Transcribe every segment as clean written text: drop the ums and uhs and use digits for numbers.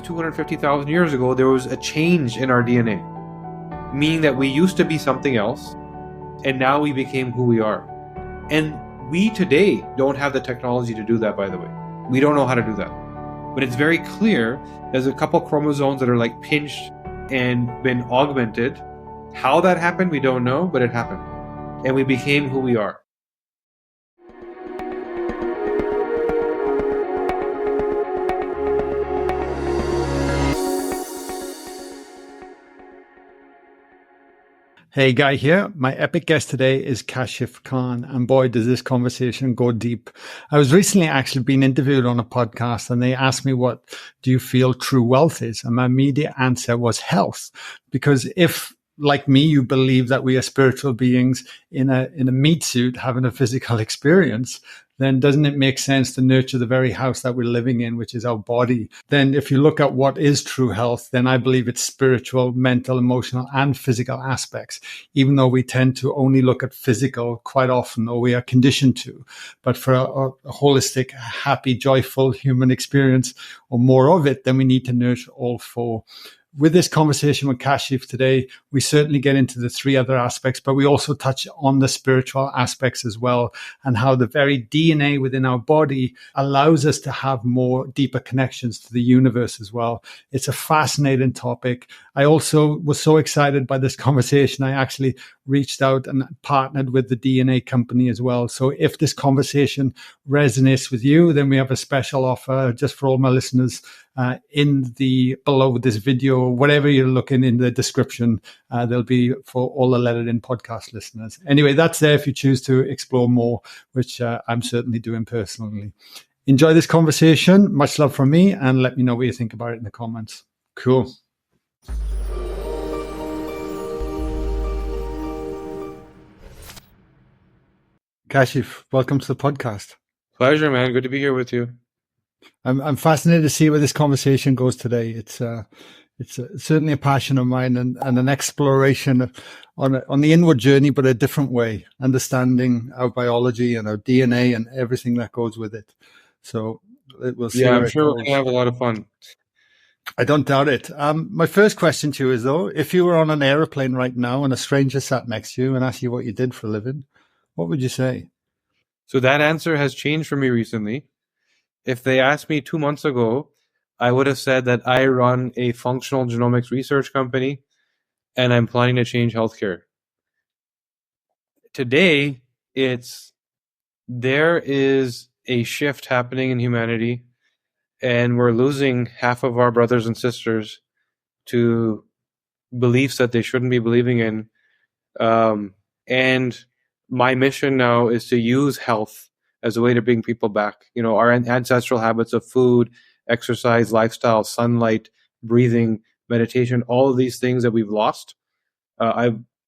250,000 years ago, there was a change in our DNA, meaning that we used to be something else, and now we became who we are. And we today don't have the technology to do that, by the way. We don't know how to do that. But it's very clear there's a couple chromosomes that are like pinched and been augmented. How that happened, we don't know, but it happened. And we became who we are. Hey, Guy here. My epic guest today is Kashif Khan, and boy, does this conversation go deep. I was recently actually being interviewed on a podcast, and they asked me, what do you feel true wealth is? And my immediate answer was health. Because if, like me, you believe that we are spiritual beings in a meat suit having a physical experience, then doesn't it make sense to nurture the very house that we're living in, which is our body? Then if you look at what is true health, then I believe it's spiritual, mental, emotional, and physical aspects, even though we tend to only look at physical quite often, or we are conditioned to. But for a holistic, happy, joyful human experience, or more of it, then we need to nurture all four. With this conversation with Kashif today, we certainly get into the three other aspects, but we also touch on the spiritual aspects as well, and how the very DNA within our body allows us to have more deeper connections to the universe as well. It's a fascinating topic. I also was so excited by this conversation, I actually reached out and partnered with the DNA company as well. So if this conversation resonates with you, then we have a special offer just for all my listeners in the below this video, whatever you're looking in the description, there'll be for all the Let It In podcast listeners. Anyway, that's there if you choose to explore more, which I'm certainly doing personally. Enjoy this conversation. Much love from me, and let me know what you think about it in the comments. Cool. Kashif, welcome to the podcast. Pleasure, man. Good to be here with you. I'm fascinated to see where this conversation goes today. It's certainly a passion of mine, and an exploration on the inward journey, but a different way, understanding our biology and our DNA and everything that goes with it. So we'll see. Yeah, I'm sure we're gonna have a lot of fun. I don't doubt it. My first question to you is, though, if you were on an airplane right now and a stranger sat next to you and asked you what you did for a living, what would you say? So that answer has changed for me recently. If they asked me 2 months ago, I would have said that I run a functional genomics research company and I'm planning to change healthcare. Today, there is a shift happening in humanity, and we're losing half of our brothers and sisters to beliefs that they shouldn't be believing in. And my mission now is to use health as a way to bring people back. You know, our ancestral habits of food, exercise, lifestyle, sunlight, breathing, meditation, all of these things that we've lost.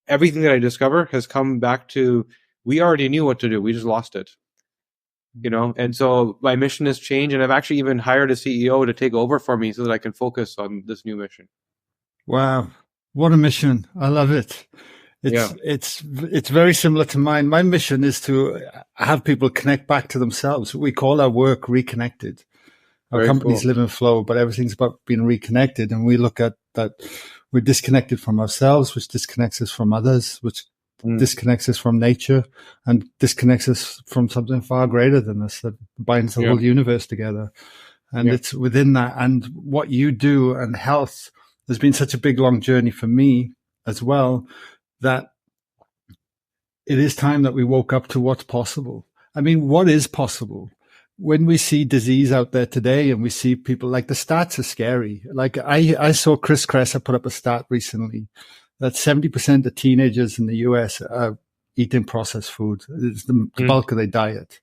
Everything that I discover has come back to, we already knew what to do. We just lost it. You know, and so my mission has changed, and I've actually even hired a CEO to take over for me so that I can focus on this new mission. Wow. What a mission. I love it. It's very similar to mine. My mission is to have people connect back to themselves. We call our work Reconnected. Our companies live in flow, but everything's about being reconnected. And we look at that we're disconnected from ourselves, which disconnects us from others, which disconnects us from nature, and disconnects us from something far greater than us that binds the whole universe together. And it's within that. And what you do and health has been such a big, long journey for me as well, that it is time that we woke up to what's possible. I mean, what is possible? When we see disease out there today and we see people, like, the stats are scary. Like I saw Chris Kresser put up a stat recently that 70% of teenagers in the US are eating processed food. It's the bulk of their diet.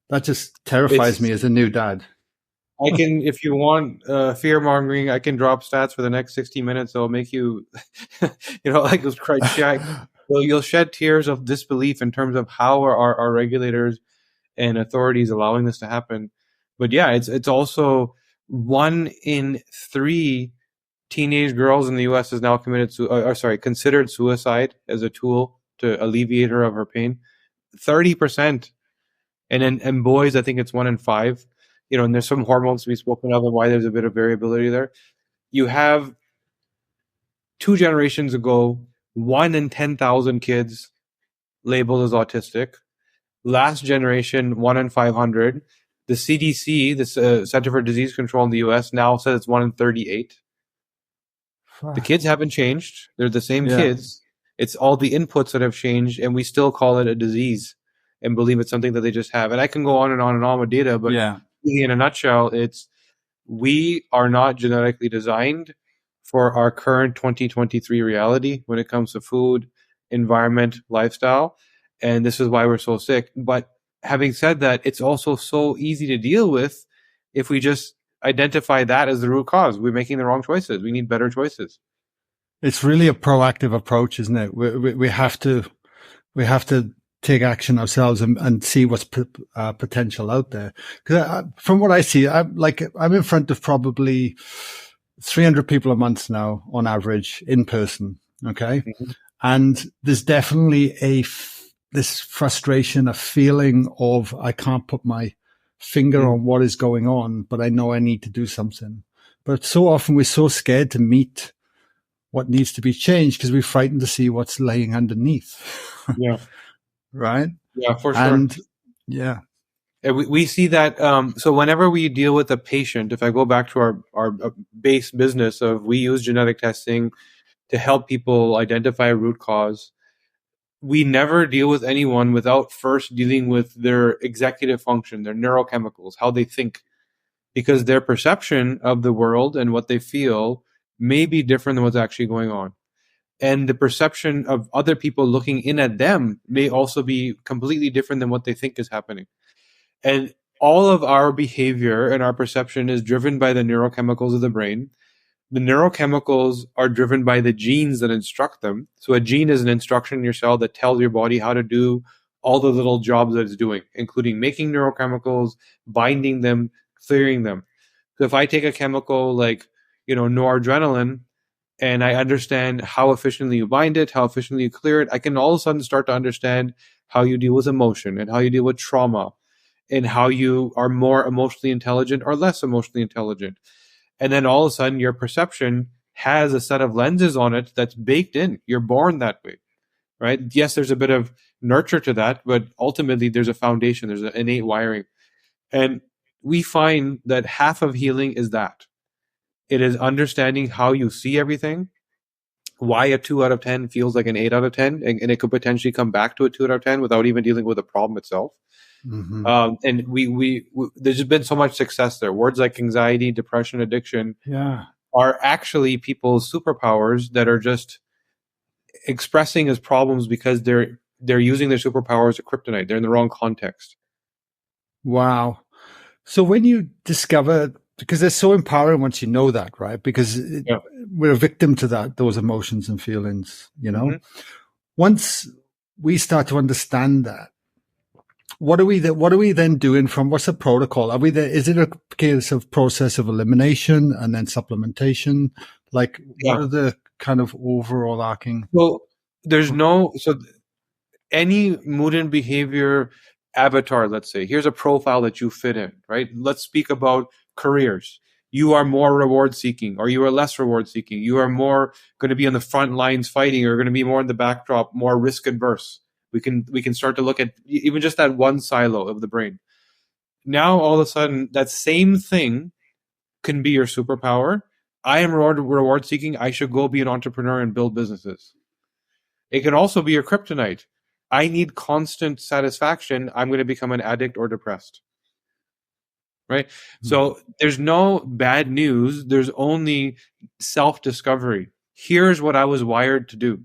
That just terrifies me as a new dad. I can, if you want fear mongering, I can drop stats for the next 60 minutes. That'll make you, like those cry. You'll shed tears of disbelief in terms of how are our regulators and authorities allowing this to happen. But yeah, it's also 1 in 3 teenage girls in the U.S. is now considered suicide as a tool to alleviate her of her pain. 30%, and in boys, I think it's 1 in 5. And there's some hormones to be spoken of and why there's a bit of variability there. you have 2 generations ago, 1 in 10,000 kids labeled as autistic. Last generation, 1 in 500. The CDC, the Center for Disease Control in the US, now says it's 1 in 38. The kids haven't changed. They're the same kids. It's all the inputs that have changed, and we still call it a disease and believe it's something that they just have. And I can go on and on and on with data, but really in a nutshell, it's we are not genetically designed for our current 2023 reality when it comes to food, environment, lifestyle. And this is why we're so sick. But having said that, it's also so easy to deal with if we just identify that as the root cause. We're making the wrong choices. We need better choices. It's really a proactive approach, isn't it? We have to take action ourselves and see what's potential out there. Because from what I see, I'm in front of probably 300 people a month now on average in person. Okay. Mm-hmm. And there's definitely this frustration, a feeling of I can't put my finger on what is going on, but I know I need to do something. But so often we're so scared to meet what needs to be changed because we're frightened to see what's laying underneath. Yeah. Right? Yeah, for sure. And yeah. We see that. So whenever we deal with a patient, if I go back to our base business of we use genetic testing to help people identify a root cause, we never deal with anyone without first dealing with their executive function, their neurochemicals, how they think, because their perception of the world and what they feel may be different than what's actually going on. And the perception of other people looking in at them may also be completely different than what they think is happening. And all of our behavior and our perception is driven by the neurochemicals of the brain. The neurochemicals are driven by the genes that instruct them. So a gene is an instruction in your cell that tells your body how to do all the little jobs that it's doing, including making neurochemicals, binding them, clearing them. So if I take a chemical like, noradrenaline, and I understand how efficiently you bind it, how efficiently you clear it, I can all of a sudden start to understand how you deal with emotion and how you deal with trauma and how you are more emotionally intelligent or less emotionally intelligent. And then all of a sudden your perception has a set of lenses on it that's baked in. You're born that way, right? Yes, there's a bit of nurture to that, but ultimately there's a foundation, there's an innate wiring. And we find that half of healing is that. It is understanding how you see everything, why a 2 out of 10 feels like an 8 out of 10, and it could potentially come back to a 2 out of 10 without even dealing with the problem itself. Mm-hmm. And we there's been so much success there. Words like anxiety, depression, addiction are actually people's superpowers that are just expressing as problems because they're using their superpowers as a kryptonite. They're in the wrong context. Wow. So when you discover, because it's so empowering once you know that, right? Because we're a victim to those emotions and feelings, Mm-hmm. Once we start to understand that, what are we then doing what's the protocol? Are we there? Is it a case of process of elimination and then supplementation? What are the kind of overall arcing? Well, any mood and behavior avatar, let's say, here's a profile that you fit in, right? Let's speak about careers. You are more reward seeking, or you are less reward seeking. You are more going to be on the front lines fighting, or going to be more in the backdrop, more risk adverse. We can start to look at even just that one silo of the brain. Now, all of a sudden, that same thing can be your superpower. I am reward seeking. I should go be an entrepreneur and build businesses. It can also be your kryptonite. I need constant satisfaction. I'm going to become an addict or depressed. Right? Mm-hmm. So there's no bad news. There's only self-discovery. Here's what I was wired to do.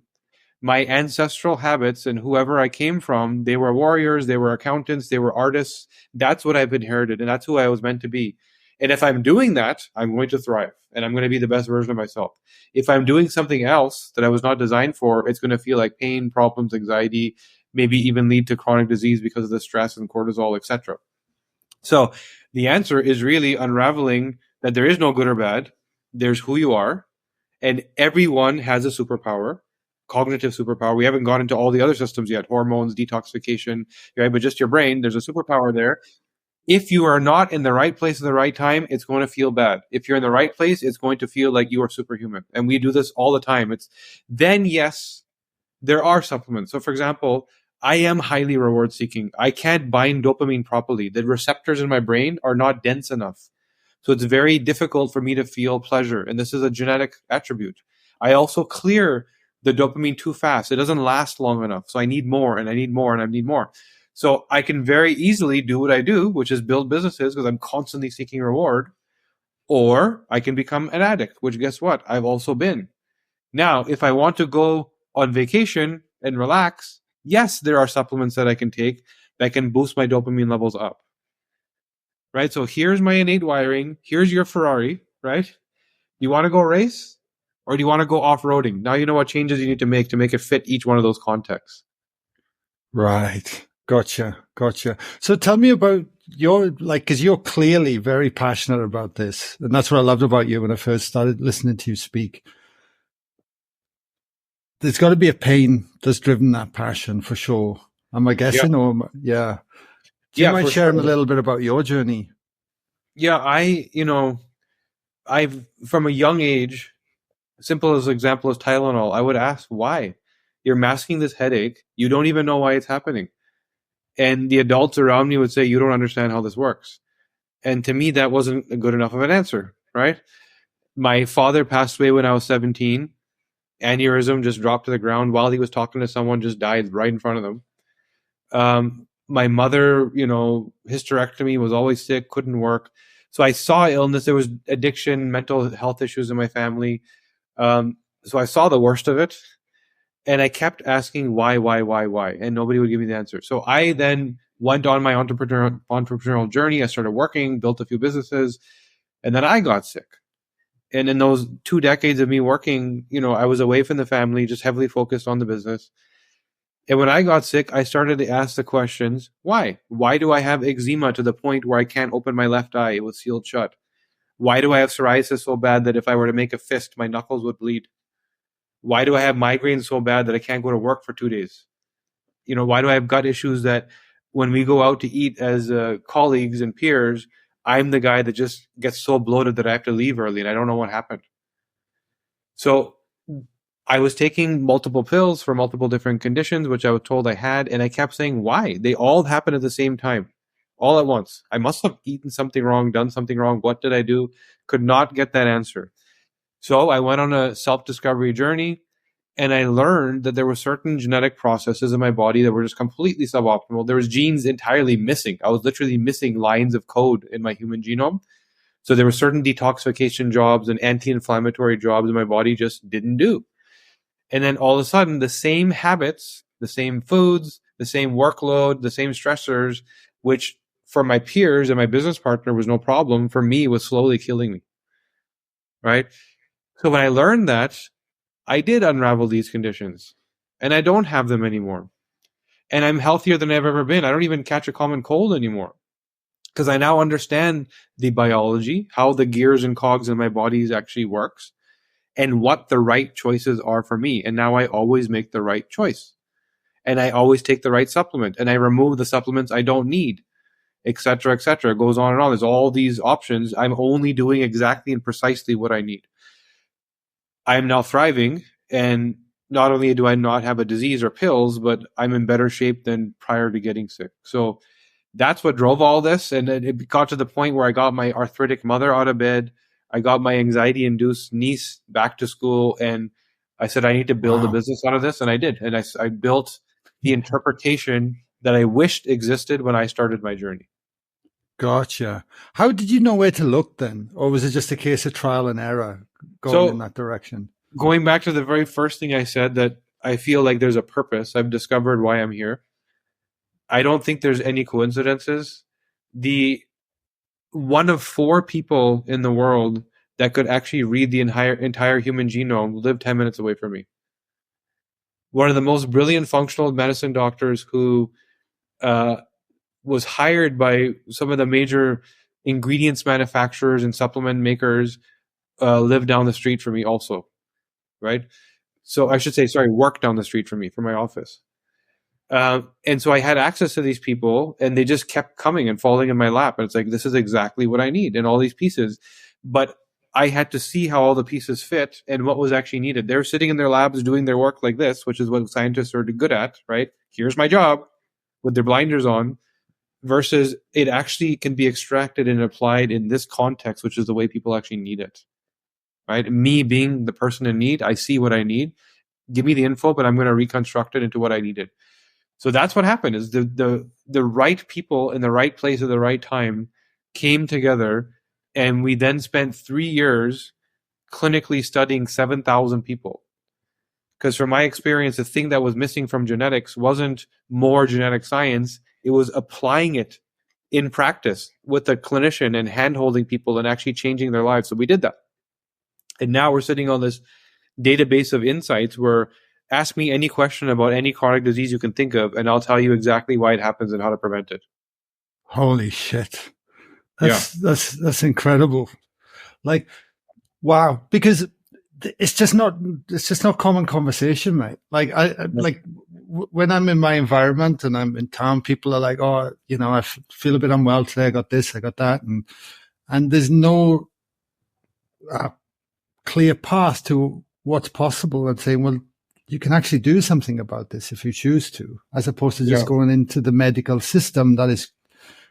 My ancestral habits and whoever I came from, they were warriors, they were accountants, they were artists. That's what I've inherited, and that's who I was meant to be. And if I'm doing that, I'm going to thrive, and I'm going to be the best version of myself. If I'm doing something else that I was not designed for, it's going to feel like pain, problems, anxiety, maybe even lead to chronic disease because of the stress and cortisol, etc. So the answer is really unraveling that there is no good or bad. There's who you are, and everyone has a superpower. Cognitive superpower. We haven't gone into all the other systems yet, hormones, detoxification, right? But just your brain, there's a superpower there. If you are not in the right place at the right time, it's going to feel bad. If you're in the right place, it's going to feel like you are superhuman. And we do this all the time. Then yes, there are supplements. So for example, I am highly reward seeking. I can't bind dopamine properly. The receptors in my brain are not dense enough. So it's very difficult for me to feel pleasure. And this is a genetic attribute. I also clear the dopamine too fast. It doesn't last long enough. So I need more and I need more and I need more. So I can very easily do what I do, which is build businesses because I'm constantly seeking reward. Or I can become an addict, which guess what? I've also been. Now, if I want to go on vacation and relax, yes, there are supplements that I can take that can boost my dopamine levels up. Right? So here's my innate wiring. Here's your Ferrari, right? You want to go race or do you want to go off-roading? Now you know what changes you need to make it fit each one of those contexts. Right. Gotcha. So tell me about because you're clearly very passionate about this. And that's what I loved about you when I first started listening to you speak. There's got to be a pain that's driven that passion for sure. Am I guessing? Yeah. Yeah. Do you mind sharing a little bit about your journey? Yeah, I've from a young age, simple as example as Tylenol, I would ask why. You're masking this headache. You don't even know why it's happening. And the adults around me would say, you don't understand how this works. And to me, that wasn't a good enough of an answer, right? My father passed away when I was 17. Aneurysm just dropped to the ground while he was talking to someone, just died right in front of them. My mother, hysterectomy, was always sick, couldn't work. So I saw illness. There was addiction, mental health issues in my family. So I saw the worst of it. And I kept asking why, and nobody would give me the answer. So I then went on my entrepreneurial journey. I started working, built a few businesses, and then I got sick. And in those 2 decades of me working, I was away from the family, just heavily focused on the business. And when I got sick, I started to ask the questions, why? Why do I have eczema to the point where I can't open my left eye? It was sealed shut. Why do I have psoriasis so bad that if I were to make a fist, my knuckles would bleed? Why do I have migraines so bad that I can't go to work for 2 days? Why do I have gut issues that when we go out to eat as colleagues and peers, I'm the guy that just gets so bloated that I have to leave early and I don't know what happened. So I was taking multiple pills for multiple different conditions, which I was told I had, and I kept saying, why? They all happened at the same time, all at once. I must have eaten something wrong, done something wrong. What did I do? Could not get that answer. So I went on a self-discovery journey, and I learned that there were certain genetic processes in my body that were just completely suboptimal. There was genes entirely missing. I was literally missing lines of code in my human genome. So there were certain detoxification jobs and anti-inflammatory jobs in my body just didn't do. And then all of a sudden, the same habits, the same foods, the same workload, the same stressors, which for my peers and my business partner was no problem, for me was slowly killing me. Right? So when I learned that, I did unravel these conditions and I don't have them anymore. And I'm healthier than I've ever been. I don't even catch a common cold anymore because I now understand the biology, how the gears and cogs in my body actually works, and what the right choices are for me. And now I always make the right choice. And I always take the right supplement. And I remove the supplements I don't need, et cetera, et cetera. It goes on and on. There's all these options. I'm only doing exactly and precisely what I need. I'm now thriving. And not only do I not have a disease or pills, but I'm in better shape than prior to getting sick. So that's what drove all this. And it got to the point where I got my arthritic mother out of bed. I got my anxiety-induced niece back to school. And I said, I need to build a business out of this. And I did. And I built the interpretation that I wished existed when I started my journey. Gotcha. How did you know where to look then? Or was it just a case of trial and error going in that direction? Going back to the very first thing I said, that I feel like there's a purpose. I've discovered why I'm here. I don't think there's any coincidences. The one of 4 people in the world that could actually read the entire human genome lived 10 minutes away from me. One of the most brilliant functional medicine doctors who was hired by some of the major ingredients manufacturers and supplement makers lived down the street from me also, right? So I should say, sorry, worked down the street from me, from my office. And so I had access to these people, and they just kept coming and falling in my lap. And it's like, this is exactly what I need, and all these pieces. But I had to see how all the pieces fit and what was actually needed. They're sitting in their labs doing their work like this, which is what scientists are good at, right? Here's my job with their blinders on, versus it actually can be extracted and applied in this context, which is the way people actually need it, right? Me being the person in need, I see what I need. Give me the info, but I'm going to reconstruct it into what I needed. So that's what happened, is the right people in the right place at the right time came together, and we then spent 3 years clinically studying 7,000 people. Because from my experience, the thing that was missing from genetics wasn't more genetic science, it was applying it in practice with a clinician and hand-holding people and actually changing their lives. So we did that. And now we're sitting on this database of insights where ask me any question about any chronic disease you can think of, and I'll tell you exactly why it happens and how to prevent it. Holy shit. That's incredible. Like, wow. Because it's just not common conversation, mate. Like when I'm in my environment and I'm in town, people are like, oh, I feel a bit unwell today. I got this, I got that. And there's no clear path to what's possible, and saying, well, you can actually do something about this if you choose to, as opposed to just going into the medical system that is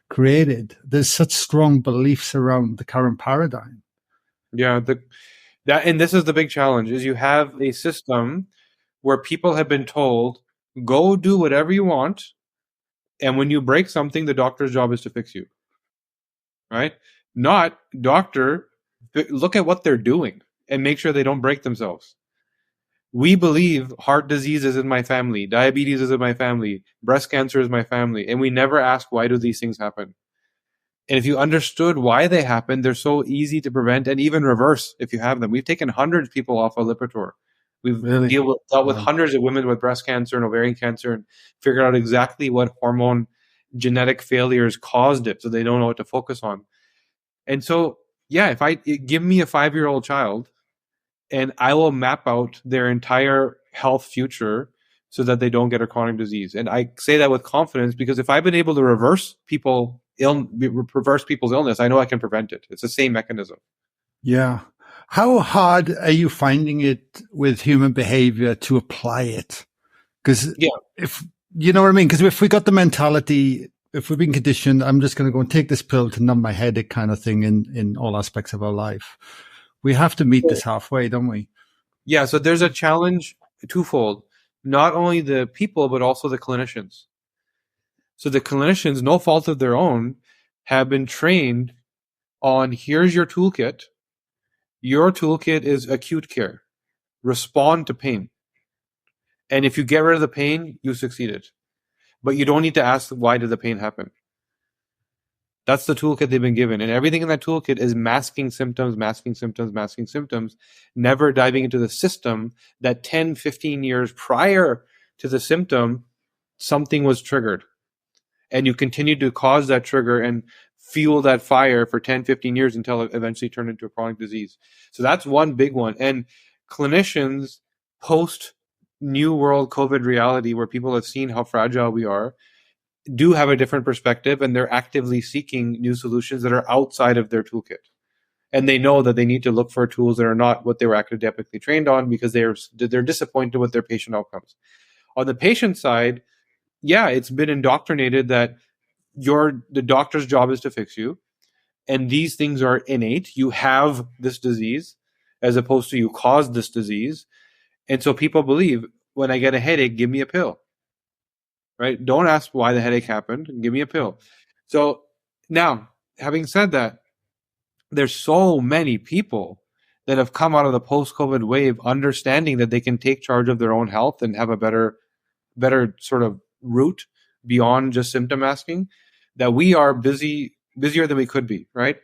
created. There's such strong beliefs around the current paradigm. Yeah, and this is the big challenge, is you have a system where people have been told, go do whatever you want, and when you break something, the doctor's job is to fix you. Right? Not, doctor, look at what they're doing and make sure they don't break themselves. We believe heart disease is in my family, diabetes is in my family, breast cancer is my family, and we never ask, why do these things happen? And if you understood why they happen, they're so easy to prevent and even reverse if you have them. We've taken hundreds of people off of Lipitor. We've dealt with hundreds of women with breast cancer and ovarian cancer and figured out exactly what hormone genetic failures caused it, so they don't know what to focus on. And so, yeah, give me a 5-year-old child, and I will map out their entire health future so that they don't get a chronic disease. And I say that with confidence because if I've been able to reverse people's illness, I know I can prevent it. It's the same mechanism. Yeah. How hard are you finding it with human behavior to apply it? Because if you know what I mean, because if we got the mentality, if we've been conditioned, I'm just going to go and take this pill to numb my headache kind of thing in all aspects of our life. We have to meet this halfway, don't we? Yeah. So there's a challenge twofold, not only the people, but also the clinicians. So the clinicians, no fault of their own, have been trained on, here's your toolkit. Your toolkit is acute care. Respond to pain. And if you get rid of the pain, you succeeded. But you don't need to ask, why did the pain happen? That's the toolkit they've been given. And everything in that toolkit is masking symptoms, never diving into the system that 10, 15 years prior to the symptom, something was triggered. And you continue to cause that trigger and fuel that fire for 10, 15 years until it eventually turned into a chronic disease. So that's one big one. And clinicians post new world COVID reality, where people have seen how fragile we are, do have a different perspective, and they're actively seeking new solutions that are outside of their toolkit. And they know that they need to look for tools that are not what they were academically trained on, because they're disappointed with their patient outcomes. On the patient side, yeah, it's been indoctrinated that the doctor's job is to fix you, and these things are innate. You have this disease, as opposed to you caused this disease. And so people believe, when I get a headache, give me a pill. Right? Don't ask why the headache happened. Give me a pill. So now, having said that, there's so many people that have come out of the post-COVID wave understanding that they can take charge of their own health and have a better sort of route beyond just symptom masking, that we are busier than we could be, right?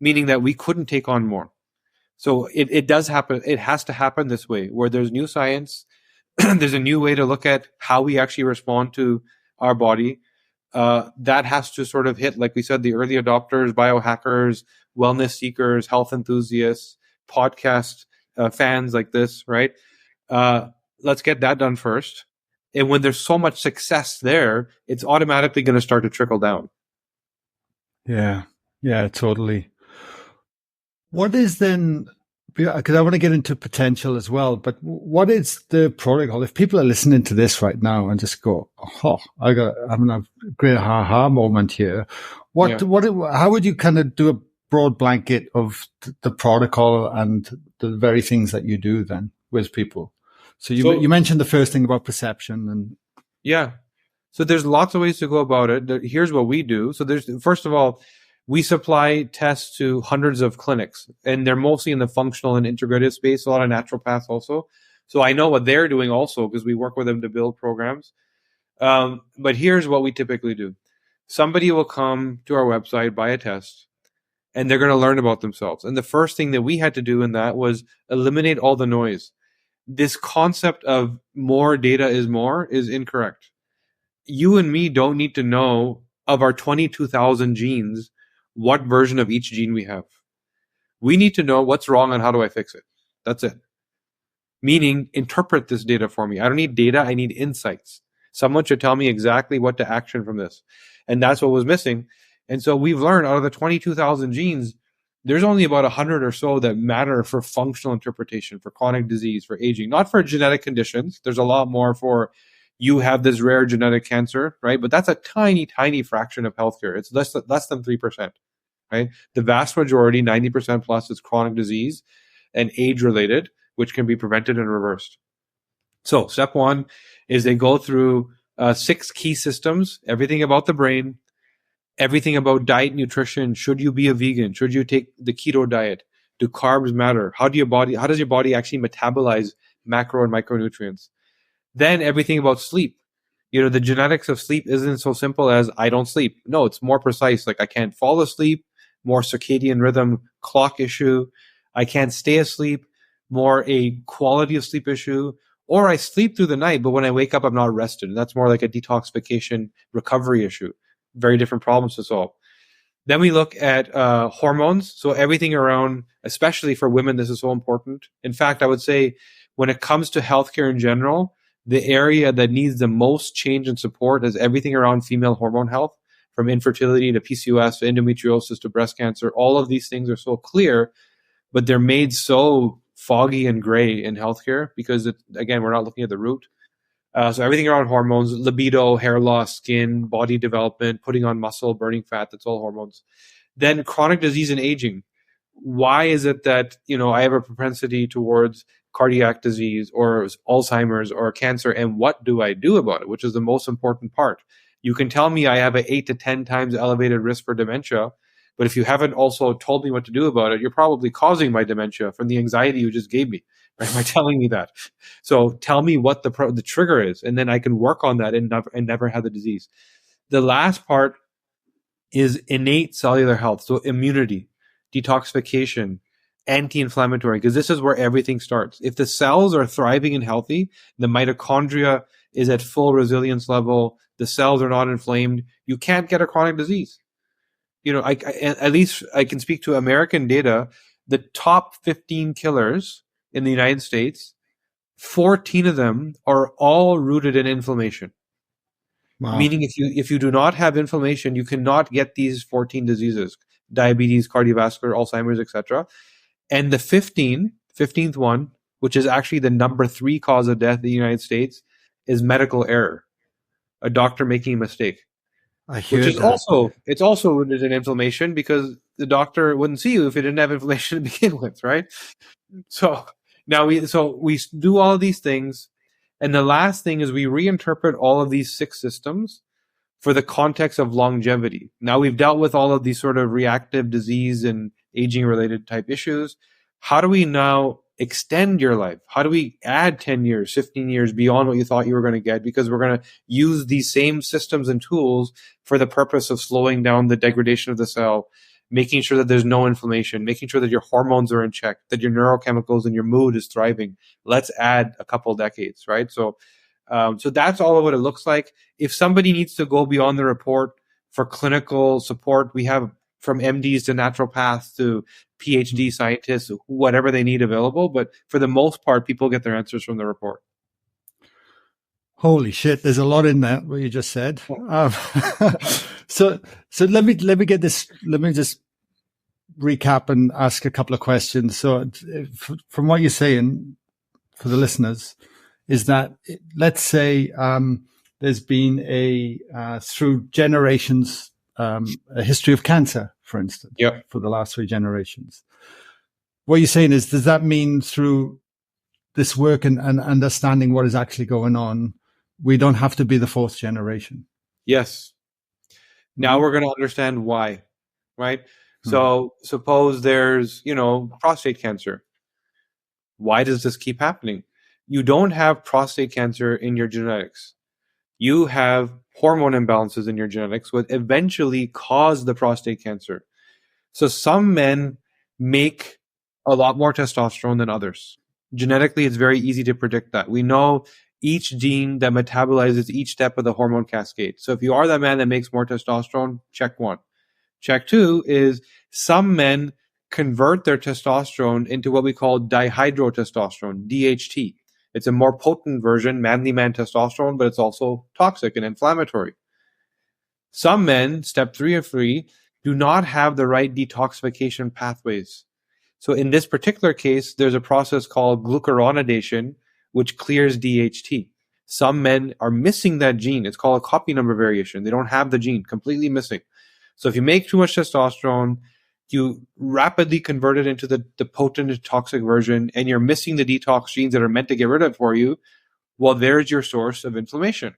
Meaning that we couldn't take on more. So it does happen. It has to happen this way, where there's new science, there's a new way to look at how we actually respond to our body. That has to sort of hit, like we said, the early adopters, biohackers, wellness seekers, health enthusiasts, podcast fans like this, right? Let's get that done first. And when there's so much success there, it's automatically going to start to trickle down. Yeah. Yeah, totally. What is then, because I want to get into potential as well, but what is the protocol? If people are listening to this right now and just go, oh, I'm a great aha moment here. Yeah. How would you kind of do a broad blanket of the protocol and the very things that you do then with people? So you mentioned the first thing about perception and. Yeah. So there's lots of ways to go about it. Here's what we do. So first of all, we supply tests to hundreds of clinics, and they're mostly in the functional and integrative space, a lot of naturopaths also. So I know what they're doing also because we work with them to build programs. But here's what we typically do. Somebody will come to our website, buy a test, and they're going to learn about themselves. And the first thing that we had to do in that was eliminate all the noise. This concept of more data is more is incorrect. You and me don't need to know of our 22,000 genes, what version of each gene we have. We need to know what's wrong and how do I fix it. That's it. Meaning, interpret this data for me. I don't need data, I need insights. Someone should tell me exactly what to action from this. And that's what was missing. And so we've learned out of the 22,000 genes, there's only about 100 or so that matter for functional interpretation, for chronic disease, for aging, not for genetic conditions. There's a lot more for you have this rare genetic cancer, right? But that's a tiny, tiny fraction of healthcare. It's less than 3%, right? The vast majority, 90% plus, is chronic disease and age-related, which can be prevented and reversed. So step one is they go through 6 key systems, everything about the brain, everything about diet, nutrition. Should you be a vegan? Should you take the keto diet? Do carbs matter? How does your body actually metabolize macro and micronutrients? Then everything about sleep. The genetics of sleep isn't so simple as I don't sleep. No, it's more precise. Like I can't fall asleep, more circadian rhythm clock issue. I can't stay asleep, more a quality of sleep issue. Or I sleep through the night, but when I wake up, I'm not rested. And that's more like a detoxification recovery issue. Very different problems to solve. Then we look at hormones. So everything around, especially for women, this is so important. In fact, I would say when it comes to healthcare in general, the area that needs the most change and support is everything around female hormone health, from infertility to PCOS to endometriosis to breast cancer. All of these things are so clear, but they're made so foggy and gray in healthcare because, again, we're not looking at the root. So everything around hormones, libido, hair loss, skin, body development, putting on muscle, burning fat, that's all hormones. Then chronic disease and aging. Why is it that, I have a propensity towards cardiac disease or Alzheimer's or cancer, and what do I do about it, which is the most important part. You can tell me I have an 8 to 10 times elevated risk for dementia, but if you haven't also told me what to do about it, you're probably causing my dementia from the anxiety you just gave me, right, by telling me that. So tell me what the trigger is, and then I can work on that and never have the disease. The last part is innate cellular health, so immunity, detoxification, anti-inflammatory, because this is where everything starts. If the cells are thriving and healthy, the mitochondria is at full resilience level, the cells are not inflamed, you can't get a chronic disease. At least I can speak to American data. The top 15 killers in the United States, 14 of them are all rooted in inflammation. Wow. Meaning if you do not have inflammation, you cannot get these 14 diseases: diabetes, cardiovascular, Alzheimer's, etc. And the 15th one, which is actually the number 3 cause of death in the United States, is medical error. A doctor making a mistake. I hear which is that. It's also rooted in inflammation because the doctor wouldn't see you if it didn't have inflammation to begin with, right? So now we do all of these things. And the last thing is we reinterpret all of these 6 systems for the context of longevity. Now we've dealt with all of these sort of reactive disease and aging related type issues. How do we now extend your life? How do we add 10 years, 15 years beyond what you thought you were going to get? Because we're going to use these same systems and tools for the purpose of slowing down the degradation of the cell, making sure that there's no inflammation, making sure that your hormones are in check, that your neurochemicals and your mood is thriving. Let's add a couple decades, right? So that's all of what it looks like. If somebody needs to go beyond the report for clinical support, we have from MDs to naturopaths to PhD scientists, whatever they need available. But for the most part, people get their answers from the report. Holy shit! There's a lot in that what you just said. So let me get this. Let me just recap and ask a couple of questions. So, from what you're saying for the listeners, is that let's say there's been through generations a history of cancer, for instance, Yep. for the last 3 generations. What you're saying is, does that mean through this work and understanding what is actually going on, we don't have to be the 4th generation? Yes. Now we're going to understand why, right? So suppose there's, prostate cancer. Why does this keep happening? You don't have prostate cancer in your genetics. You have hormone imbalances in your genetics, which eventually cause the prostate cancer. So some men make a lot more testosterone than others. Genetically, it's very easy to predict that. We know each gene that metabolizes each step of the hormone cascade. So if you are that man that makes more testosterone, check 1. Check 2 is some men convert their testosterone into what we call dihydrotestosterone, DHT. It's a more potent version, manly man testosterone, but it's also toxic and inflammatory. Some men, step 3 of 3, do not have the right detoxification pathways. So in this particular case, there's a process called glucuronidation, which clears DHT. Some men are missing that gene. It's called a copy number variation. They don't have the gene, completely missing. So if you make too much testosterone, you rapidly convert it into the potent toxic version, and you're missing the detox genes that are meant to get rid of it for you. Well, there's your source of inflammation.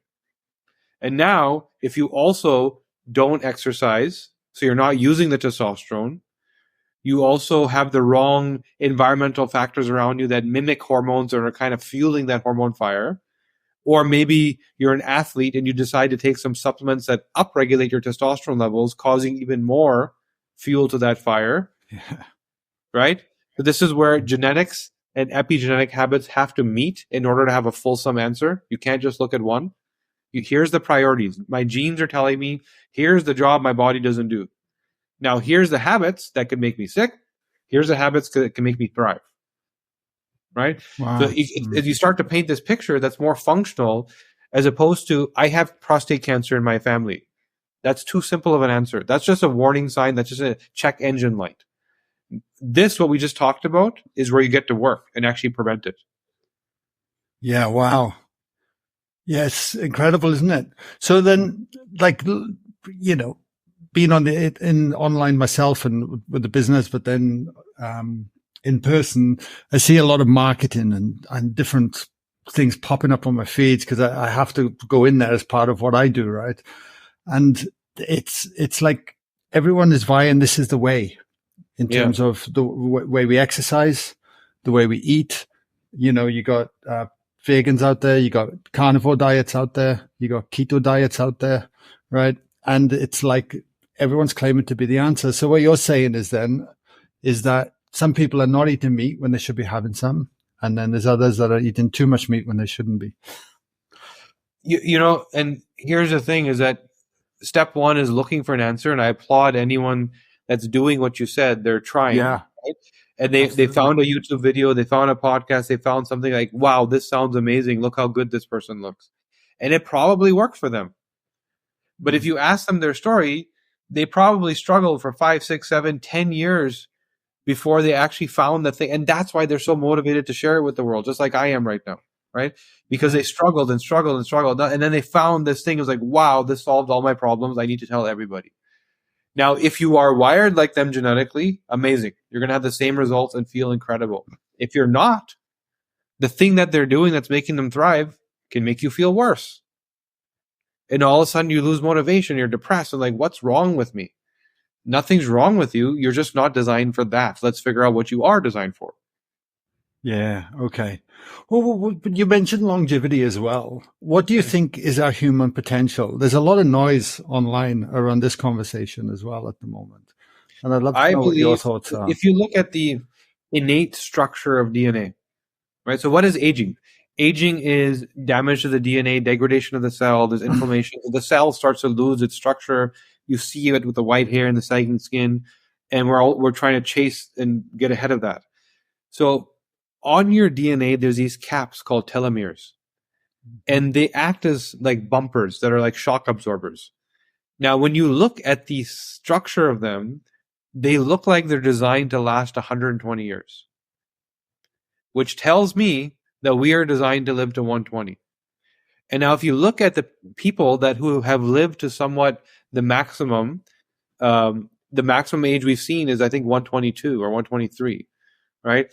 And now, if you also don't exercise, so you're not using the testosterone, you also have the wrong environmental factors around you that mimic hormones or are kind of fueling that hormone fire. Or maybe you're an athlete and you decide to take some supplements that upregulate your testosterone levels, causing even more fuel to that fire. Yeah. Right? But this is where genetics and epigenetic habits have to meet in order to have a fulsome answer. You can't just look at one. Here's the priorities. My genes are telling me, here's the job my body doesn't do. Now, here's the habits that could make me sick. Here's the habits that can make me thrive. Right? Wow. So if you start to paint this picture that's more functional, as opposed to, I have prostate cancer in my family. That's too simple of an answer. That's just a warning sign. That's just a check engine light. This, what we just talked about, is where you get to work and actually prevent it. Yeah. Wow. Yes. Incredible, isn't it? So then, being in online myself and with the business, but then, in person, I see a lot of marketing and different things popping up on my feeds because I have to go in there as part of what I do. Right. And it's like everyone is vying. This is the way in terms of the way we exercise, the way we eat. You got, vegans out there, you got carnivore diets out there, you got keto diets out there. Right. And it's like everyone's claiming to be the answer. So what you're saying is that some people are not eating meat when they should be having some. And then there's others that are eating too much meat when they shouldn't be. And here's the thing is that step 1 is looking for an answer. And I applaud anyone that's doing what you said. They're trying. Yeah. Right? And they found a YouTube video. They found a podcast. They found something like, wow, this sounds amazing. Look how good this person looks. And it probably worked for them. But if you ask them their story, they probably struggled for 5, 6, 7, 10 years before they actually found that thing. And that's why they're so motivated to share it with the world, just like I am right now, right? Because they struggled and struggled and struggled. And then they found this thing. It was like, wow, this solved all my problems. I need to tell everybody. Now, if you are wired like them genetically, amazing. You're going to have the same results and feel incredible. If you're not, the thing that they're doing that's making them thrive can make you feel worse. And all of a sudden you lose motivation. You're depressed and like, what's wrong with me? Nothing's wrong with you. You're just not designed for that. Let's figure out what you are designed for. Yeah. Okay. Well, you mentioned longevity as well. What do you think is our human potential? There's a lot of noise online around this conversation as well at the moment. And I'd love to know what your thoughts are. If you look at the innate structure of DNA, right? So what is aging? Aging is damage to the DNA, degradation of the cell. There's inflammation. The cell starts to lose its structure. You see it with the white hair and the sagging skin, and we're trying to chase and get ahead of that. So on your DNA, there's these caps called telomeres. and they act as like bumpers that are like shock absorbers. Now, when you look at the structure of them, they look like they're designed to last 120 years, which tells me that we are designed to live to 120. And now if you look at the people who have lived to somewhat the maximum age we've seen is, I think, 122 or 123, right?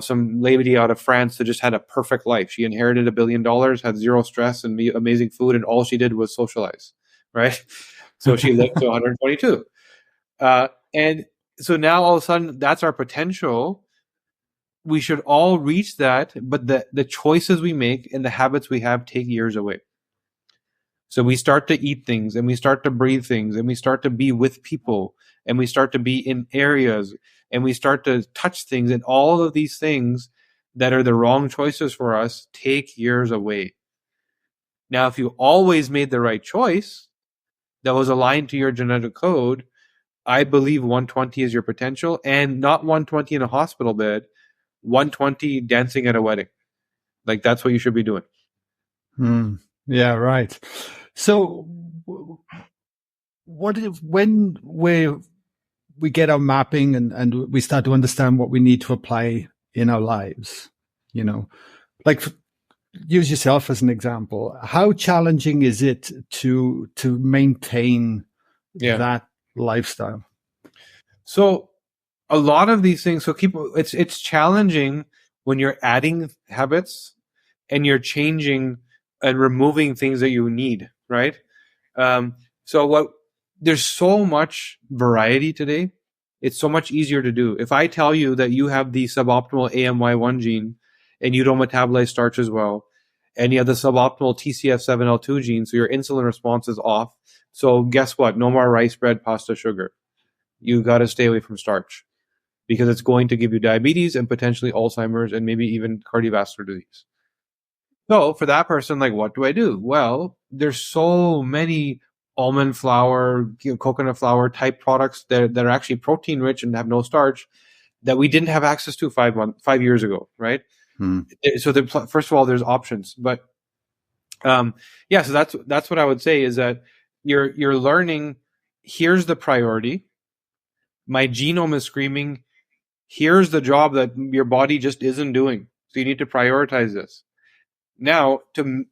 Some lady out of France that just had a perfect life. She inherited $1 billion, had zero stress and amazing food, and all she did was socialize, right? So she lived to 122. And so now all of a sudden, that's our potential. We should all reach that, but the choices we make and the habits we have take years away. So we start to eat things, and we start to breathe things, and we start to be with people, and we start to be in areas, and we start to touch things, and all of these things that are the wrong choices for us take years away. Now, if you always made the right choice that was aligned to your genetic code, I believe 120 is your potential, and not 120 in a hospital bed, 120 dancing at a wedding. Like, that's what you should be doing. Yeah, right. So what if, when we get our mapping and we start to understand what we need to apply in our lives, like use yourself as an example. How challenging is it to maintain that lifestyle? So a lot of these things, it's challenging when you're adding habits and you're changing and removing things that you need, right? There's so much variety today. It's so much easier to do. If I tell you that you have the suboptimal AMY1 gene and you don't metabolize starch as well, and you have the suboptimal TCF7L2 gene, so your insulin response is off. So guess what? No more rice, bread, pasta, sugar. You got to stay away from starch because it's going to give you diabetes and potentially Alzheimer's and maybe even cardiovascular disease. So for that person, like, what do I do? Well, there's so many almond flour, coconut flour type products that are actually protein rich and have no starch that we didn't have access to 5 years ago, right? So first of all, there's options, but so that's what I would say is that you're learning. Here's the priority. My genome is screaming, here's the job that your body just isn't doing. So you need to prioritize this. Now, to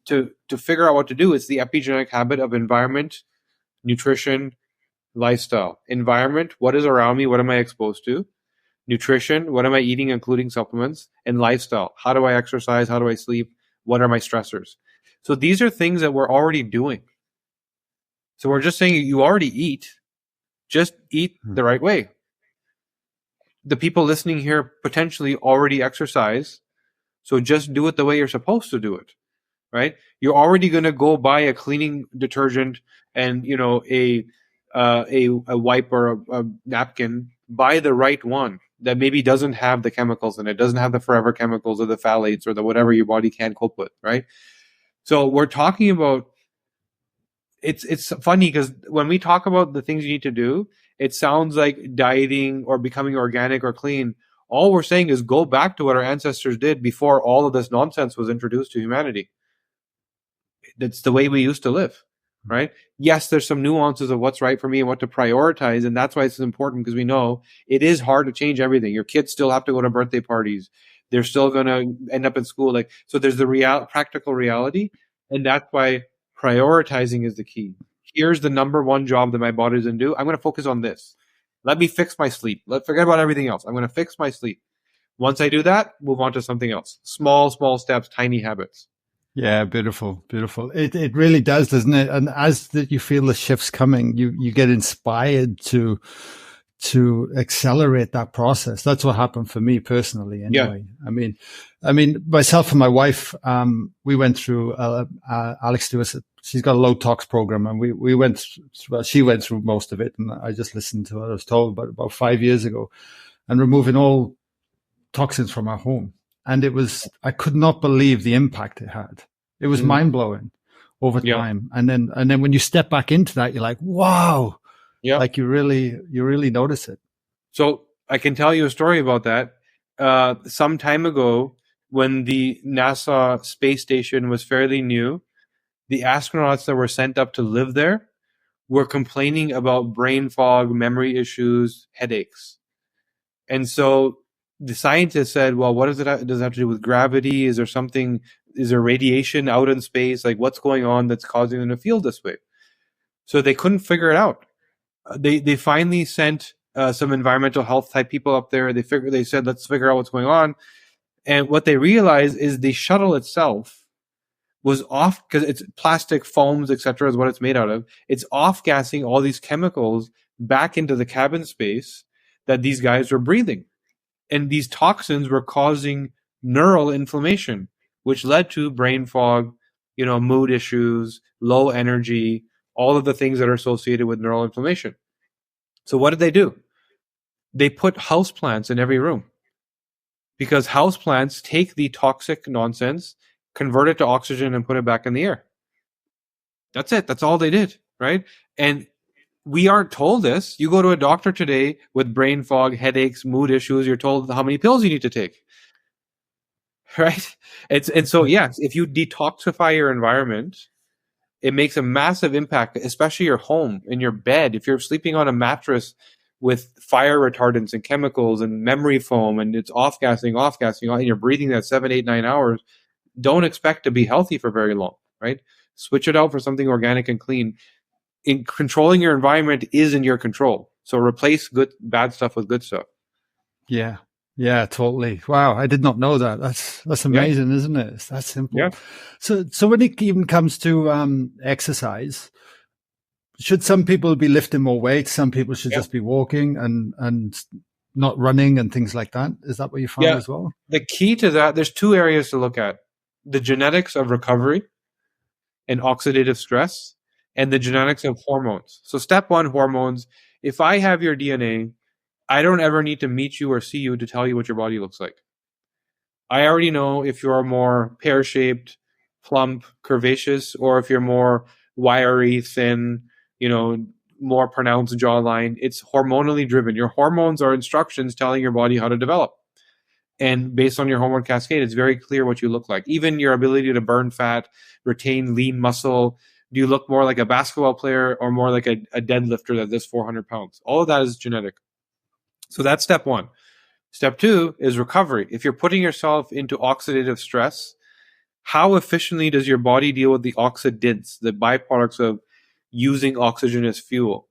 figure out what to do, it's the epigenetic habit of environment, nutrition, lifestyle. Environment, what is around me? What am I exposed to? Nutrition, what am I eating, including supplements? And lifestyle, how do I exercise? How do I sleep? What are my stressors? So these are things that we're already doing. So we're just saying you already eat. Just eat the right way. The people listening here potentially already exercise. So just do it the way you're supposed to do it, right? You're already going to go buy a cleaning detergent and, a wipe or a napkin. Buy the right one that maybe doesn't have the chemicals in it, doesn't have the forever chemicals or the phthalates or the whatever your body can't cope with, right? So we're talking about, it's funny because when we talk about the things you need to do, it sounds like dieting or becoming organic or clean. All we're saying is go back to what our ancestors did before all of this nonsense was introduced to humanity. That's the way we used to live, right? Yes, there's some nuances of what's right for me and what to prioritize. And that's why it's important, because we know it is hard to change everything. Your kids still have to go to birthday parties. They're still going to end up in school. So there's the practical reality. And that's why prioritizing is the key. Here's the number one job that my body doesn't do. I'm going to focus on this. Let me fix my sleep. Forget about everything else. I'm going to fix my sleep. Once I do that, move on to something else. Small steps, tiny habits. Yeah, beautiful, beautiful. It really does, doesn't it? And as you feel the shifts coming, you get inspired to accelerate that process. That's what happened for me personally. Anyway, yeah. I mean, myself and my wife, we went through Alex Stewart. She's got a low tox program, and she went through most of it, and I just listened to what I was told about 5 years ago, and removing all toxins from our home. And I could not believe the impact it had. It was mind blowing over time. And then when you step back into that, you're like, wow. Yeah. Like you really notice it. So I can tell you a story about that. Some time ago, when the NASA space station was fairly new, the astronauts that were sent up to live there were complaining about brain fog, memory issues, headaches. And so the scientists said, well, what does it have to do with gravity? Is there something, is there radiation out in space? Like, what's going on that's causing them to feel this way? So they couldn't figure it out. They finally sent some environmental health type people up there. They said, let's figure out what's going on. And what they realized is the shuttle itself was off, because it's plastic foams, etc., is what it's made out of. It's off gassing all these chemicals back into the cabin space that these guys were breathing. And these toxins were causing neural inflammation, which led to brain fog, mood issues, low energy, all of the things that are associated with neural inflammation. So what did they do? They put houseplants in every room, because houseplants take the toxic nonsense, convert it to oxygen, and put it back in the air. That's it. That's all they did, right? And we aren't told this. You go to a doctor today with brain fog, headaches, mood issues, you're told how many pills you need to take, right? And so, yes, if you detoxify your environment, it makes a massive impact, especially your home, in your bed. If you're sleeping on a mattress with fire retardants and chemicals and memory foam, and it's off-gassing, and you're breathing that 7, 8, 9 hours, don't expect to be healthy for very long, right? Switch it out for something organic and clean. In controlling your environment is in your control. So replace bad stuff with good stuff. Yeah. Yeah, totally. Wow, I did not know that. That's amazing, isn't it? It's that simple. Yeah. So when it even comes to exercise, should some people be lifting more weight? Some people should just be walking and not running and things like that. Is that what you found as well? The key to that, there's two areas to look at: the genetics of recovery and oxidative stress, and the genetics of hormones. So step one, hormones. If I have your DNA, I don't ever need to meet you or see you to tell you what your body looks like. I already know if you're more pear-shaped, plump, curvaceous, or if you're more wiry, thin, more pronounced jawline. It's hormonally driven. Your hormones are instructions telling your body how to develop. And based on your hormone cascade, it's very clear what you look like. Even your ability to burn fat, retain lean muscle. Do you look more like a basketball player or more like a deadlifter that does 400 pounds? All of that is genetic. So that's step one. Step two is recovery. If you're putting yourself into oxidative stress, how efficiently does your body deal with the oxidants, the byproducts of using oxygen as fuel?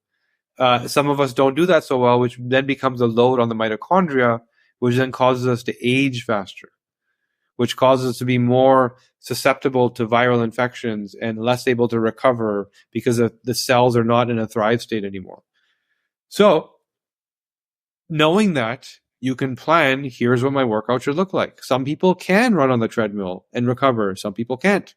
Some of us don't do that so well, which then becomes a load on the mitochondria, which then causes us to age faster, which causes us to be more susceptible to viral infections and less able to recover because the cells are not in a thrive state anymore. So, knowing that, you can plan, here's what my workout should look like. Some people can run on the treadmill and recover. Some people can't.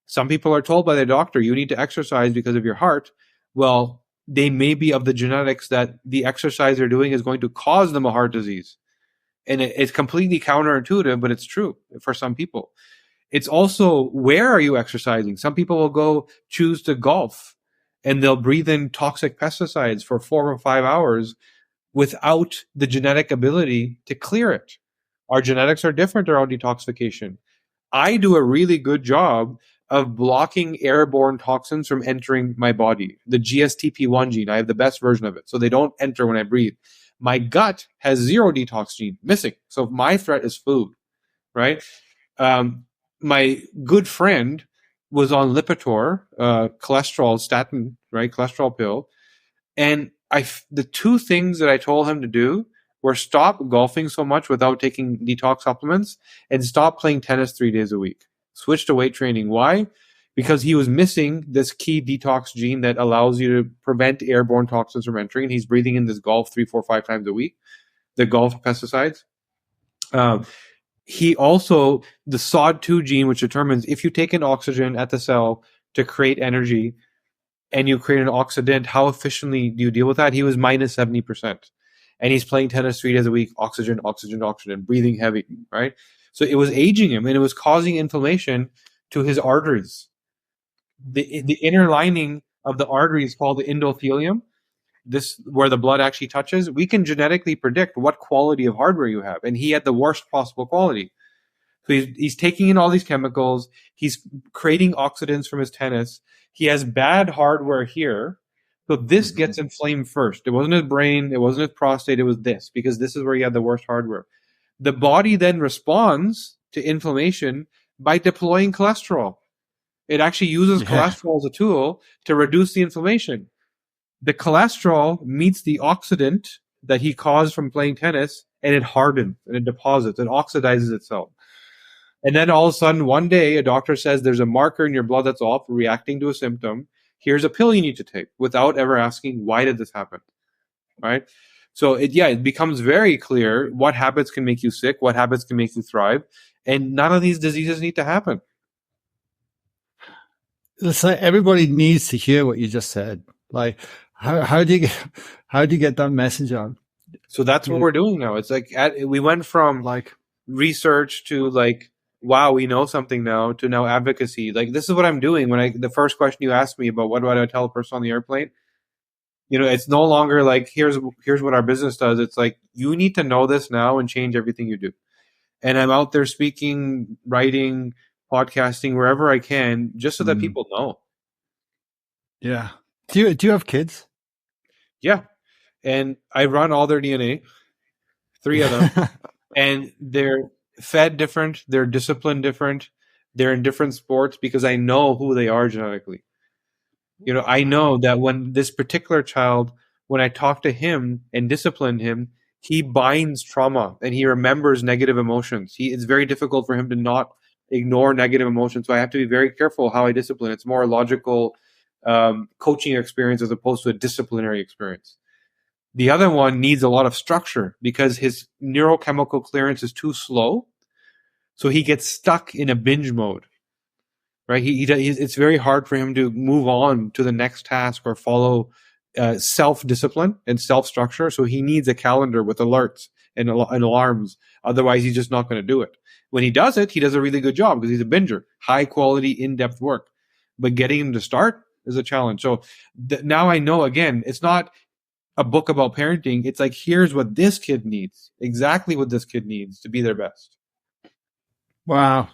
Some people are told by their doctor, you need to exercise because of your heart. Well, they may be of the genetics that the exercise they're doing is going to cause them a heart disease. And it's completely counterintuitive, but it's true for some people. It's also, where are you exercising? Some people will choose to golf and they'll breathe in toxic pesticides for 4 or 5 hours without the genetic ability to clear it. Our genetics are different around detoxification. I do a really good job of blocking airborne toxins from entering my body. The GSTP1 gene, I have the best version of it, so they don't enter when I breathe. My gut has 0 detox gene missing. So my threat is food, right? My good friend was on Lipitor, cholesterol statin, right? Cholesterol pill. And the two things that I told him to do were stop golfing so much without taking detox supplements and stop playing tennis 3 days a week. Switch to weight training. Why? Because he was missing this key detox gene that allows you to prevent airborne toxins from entering. And he's breathing in this golf 3, 4, 5 times a week, the golf pesticides. He also, the SOD2 gene, which determines if you take in oxygen at the cell to create energy and you create an oxidant, how efficiently do you deal with that? He was minus 70%. And he's playing tennis 3 days a week, oxygen, breathing heavy, right? So it was aging him and it was causing inflammation to his arteries. The inner lining of the artery is called the endothelium. This, where the blood actually touches. We can genetically predict what quality of hardware you have. And he had the worst possible quality. So he's taking in all these chemicals. He's creating oxidants from his tennis. He has bad hardware here. So this gets inflamed first. It wasn't his brain. It wasn't his prostate. It was this, because this is where he had the worst hardware. The body then responds to inflammation by deploying cholesterol. It actually uses cholesterol as a tool to reduce the inflammation. The cholesterol meets the oxidant that he caused from playing tennis, and it hardens and it deposits, it oxidizes itself. And then all of a sudden, one day, a doctor says there's a marker in your blood that's off, reacting to a symptom. Here's a pill you need to take, without ever asking, why did this happen? Right? So it becomes very clear what habits can make you sick, what habits can make you thrive, and none of these diseases need to happen. It's like everybody needs to hear what you just said. Like, how do you get that message out? So that's what we're doing now. It's like we went from like research to like, wow, we know something now, to now advocacy. Like, this is what I'm doing. When the first question you asked me about what do I tell a person on the airplane, it's no longer like, here's what our business does. It's like, you need to know this now and change everything you do. And I'm out there speaking, writing, podcasting, wherever I can, just so that people know. Yeah. Do you have kids? Yeah. And I run all their DNA, 3 of them. And they're fed different. They're disciplined different. They're in different sports, because I know who they are genetically. I know that when this particular child, when I talk to him and discipline him, he binds trauma and he remembers negative emotions. It's very difficult for him to not ignore negative emotions. So I have to be very careful how I discipline. It's more a logical coaching experience as opposed to a disciplinary experience. The other one needs a lot of structure because his neurochemical clearance is too slow. So he gets stuck in a binge mode, right? It's very hard for him to move on to the next task or follow self-discipline and self-structure. So he needs a calendar with alerts and alarms. Otherwise, he's just not going to do it. When he does it, he does a really good job because he's a binger, high quality, in-depth work. But getting him to start is a challenge. So now I know, again, it's not a book about parenting. It's like, here's what this kid needs, exactly what this kid needs to be their best. Wow.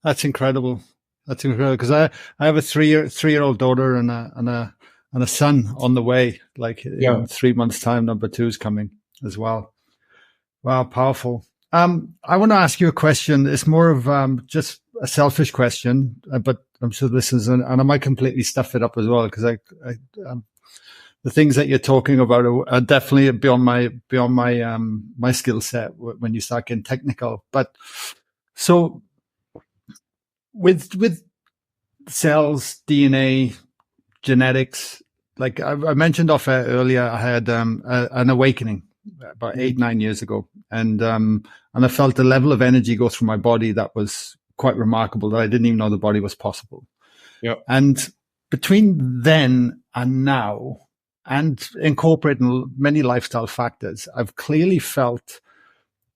That's incredible. That's incredible. Because I have a three-year-old daughter and a son on the way, like in 3 months' time. Number 2 is coming as well. Wow, powerful. I want to ask you a question. It's more of just a selfish question, but I'm sure this is, and I might completely stuff it up as well, because the things that you're talking about are definitely beyond my skill set when you start getting technical. But so with cells, DNA, genetics, like I mentioned off air earlier, I had an awakening about 8-9 years ago, and I felt the level of energy go through my body that was quite remarkable, that I didn't even know the body was possible. Yeah. And between then and now, and incorporating many lifestyle factors, I've clearly felt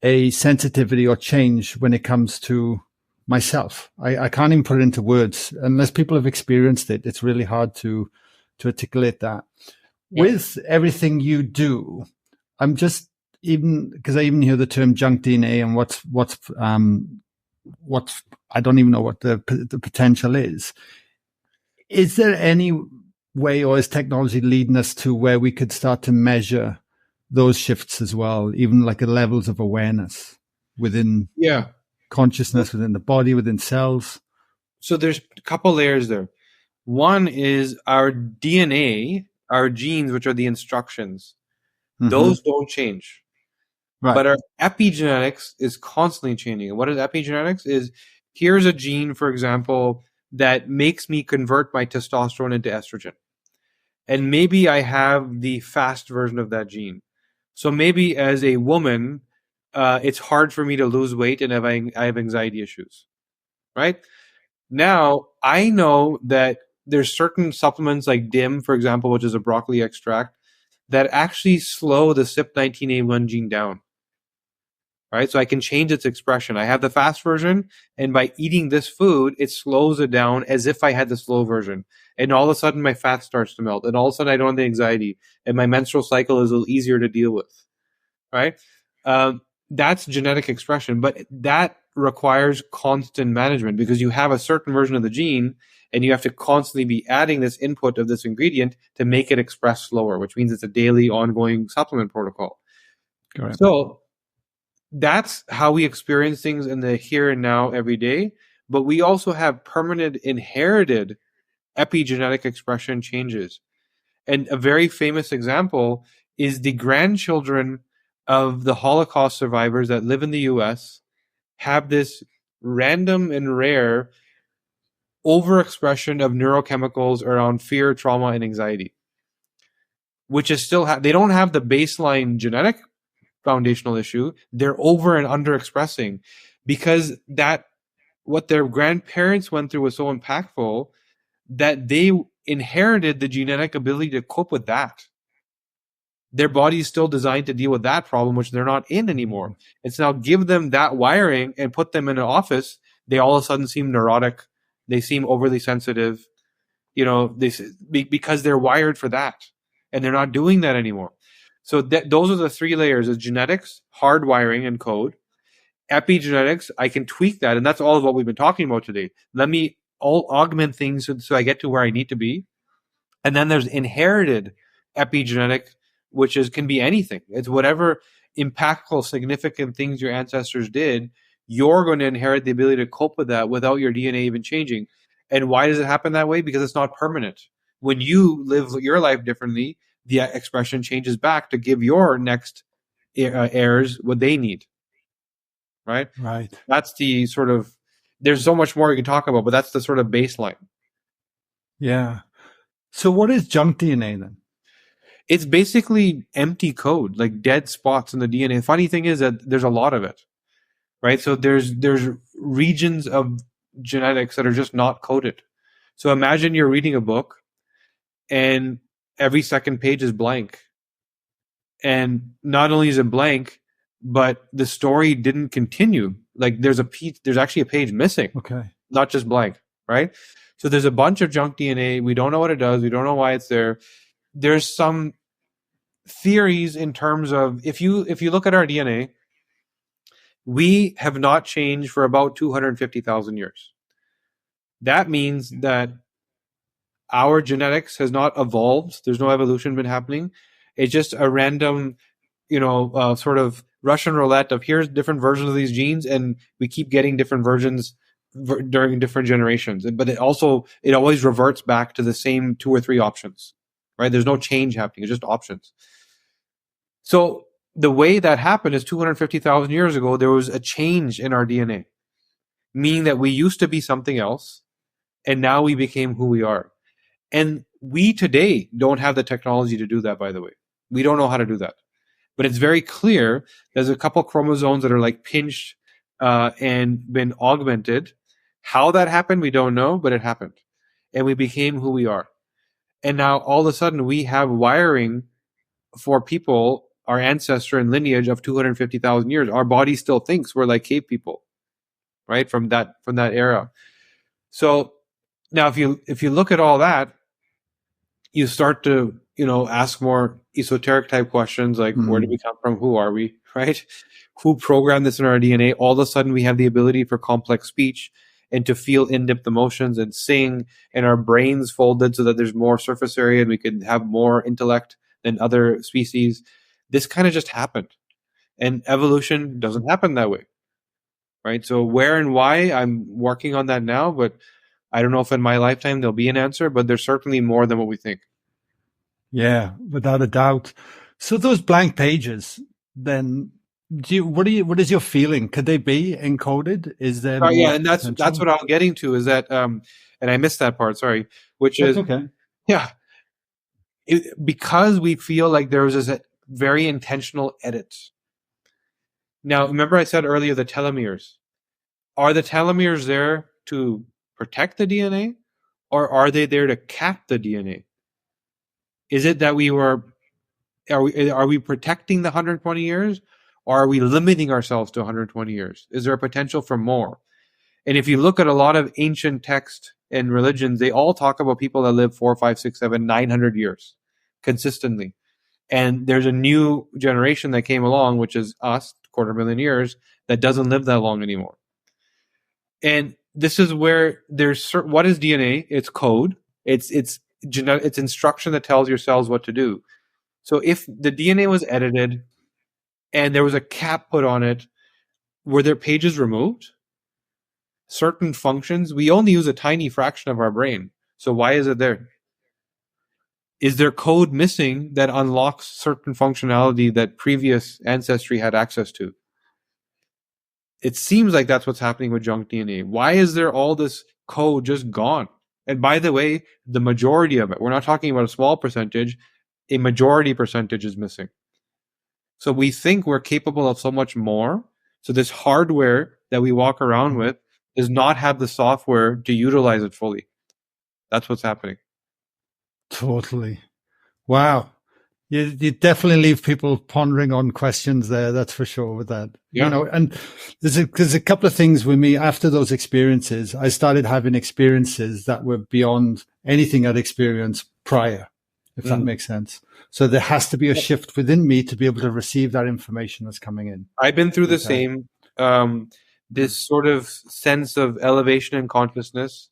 a sensitivity or change when it comes to myself. I can't even put it into words unless people have experienced it. It's really hard to articulate that. Yeah. With everything you do, I'm just, even because I even hear the term junk DNA and what's I don't even know what the potential is. Is there any way, or is technology leading us to where we could start to measure those shifts as well, even like at levels of awareness within consciousness, within the body, within cells? So there's a couple layers there. One is our DNA, our genes, which are the instructions. Those don't change. Right. But our epigenetics is constantly changing. And what is epigenetics? Is here's a gene, for example, that makes me convert my testosterone into estrogen. And maybe I have the fast version of that gene. So maybe as a woman, it's hard for me to lose weight and I have anxiety issues, right? Now, I know that there's certain supplements like DIM, for example, which is a broccoli extract, that actually slow the CYP19A1 gene down, right? So I can change its expression. I have the fast version, and by eating this food, it slows it down as if I had the slow version. And all of a sudden, my fat starts to melt. And all of a sudden, I don't have the anxiety. And my menstrual cycle is a little easier to deal with, right? that's genetic expression, but that requires constant management because you have a certain version of the gene and you have to constantly be adding this input of this ingredient to make it express slower, which means it's a daily ongoing supplement protocol. Correct. So that's how we experience things in the here and now every day. But we also have permanent inherited epigenetic expression changes. And a very famous example is the grandchildren of the Holocaust survivors that live in the US have this random and rare overexpression of neurochemicals around fear, trauma, and anxiety, which is still, they don't have the baseline genetic foundational issue. They're over and under expressing because that what their grandparents went through was so impactful that they inherited the genetic ability to cope with that. Their body is still designed to deal with that problem, which they're not in anymore. It's now give them that wiring and put them in an office. They all of a sudden seem neurotic. They seem overly sensitive, because they're wired for that, and they're not doing that anymore. So those are the three layers: is genetics, hardwiring, and code. Epigenetics, I can tweak that, and that's all of what we've been talking about today. Let me augment things so I get to where I need to be. And then there's inherited epigenetic, which can be anything. It's whatever impactful, significant things your ancestors did, you're going to inherit the ability to cope with that without your DNA even changing. And why does it happen that way? Because it's not permanent. When you live your life differently, the expression changes back to give your next heirs what they need. Right? Right. That's the sort of, there's so much more you can talk about, but that's the sort of baseline. Yeah. So what is junk DNA then? It's basically empty code, like dead spots in the DNA. The funny thing is that there's a lot of it, right? So there's regions of genetics that are just not coded. So imagine you're reading a book and every second page is blank. And not only is it blank, but the story didn't continue. Like there's actually a page missing. Okay. Not just blank, right? So there's a bunch of junk DNA. We don't know what it does. We don't know why it's there. There's some theories in terms of if you look at our DNA, we have not changed for about 250,000 years. That means that our genetics has not evolved. There's no evolution been happening. It's just a random, sort of Russian roulette of here's different versions of these genes, and we keep getting different versions during different generations. But it always reverts back to the same 2 or 3 options, right? There's no change happening. It's just options. So the way that happened is 250,000 years ago, there was a change in our DNA, meaning that we used to be something else, and now we became who we are. And we today don't have the technology to do that, by the way. We don't know how to do that. But it's very clear there's a couple chromosomes that are like pinched and been augmented. How that happened, we don't know, but it happened. And we became who we are. And now all of a sudden we have wiring for people, our ancestor and lineage of 250,000 years. Our body still thinks we're like cave people, right? From that era. So now if you look at all that, you start to, ask more esoteric type questions like, where did we come from? Who are we, right? Who programmed this in our DNA? All of a sudden we have the ability for complex speech and to feel in-depth emotions and sing, and our brains folded so that there's more surface area and we can have more intellect than other species. This kind of just happened. And evolution doesn't happen that way, right? So where and why, I'm working on that now, but I don't know if in my lifetime there'll be an answer, but there's certainly more than what we think. Yeah, without a doubt. So those blank pages, then what is your feeling? Could they be encoded? Is there more and that's what I was getting to, is that and I missed that part, sorry, which that's is okay. Yeah. Because we feel like there was this very intentional edit. Now, remember I said earlier the telomeres. Are the telomeres there to protect the DNA, or are they there to cap the DNA? Is it that are we protecting the 120 years, or are we limiting ourselves to 120 years? Is there a potential for more? And if you look at a lot of ancient texts and religions, they all talk about people that live 4, 5, 6, 7, 900 years consistently. And there's a new generation that came along, which is us, 250,000 years that doesn't live that long anymore. And this is where what is DNA? It's code. It's instruction that tells your cells what to do. So if the DNA was edited and there was a cap put on it, were there pages removed? Certain functions, we only use a tiny fraction of our brain. So why is it there? Is there code missing that unlocks certain functionality that previous ancestry had access to? It seems like that's what's happening with junk DNA. Why is there all this code just gone? And by the way, the majority of it, we're not talking about a small percentage, a majority percentage is missing. So we think we're capable of so much more. So this hardware that we walk around with does not have the software to utilize it fully. That's what's happening. Totally. Wow. You definitely leave people pondering on questions there. That's for sure with that. Yeah. You know, and there's a couple of things with me after those experiences. I started having experiences that were beyond anything I'd experienced prior, if that makes sense. So there has to be a shift within me to be able to receive that information that's coming in. I've been through the same, this sort of sense of elevation in consciousness,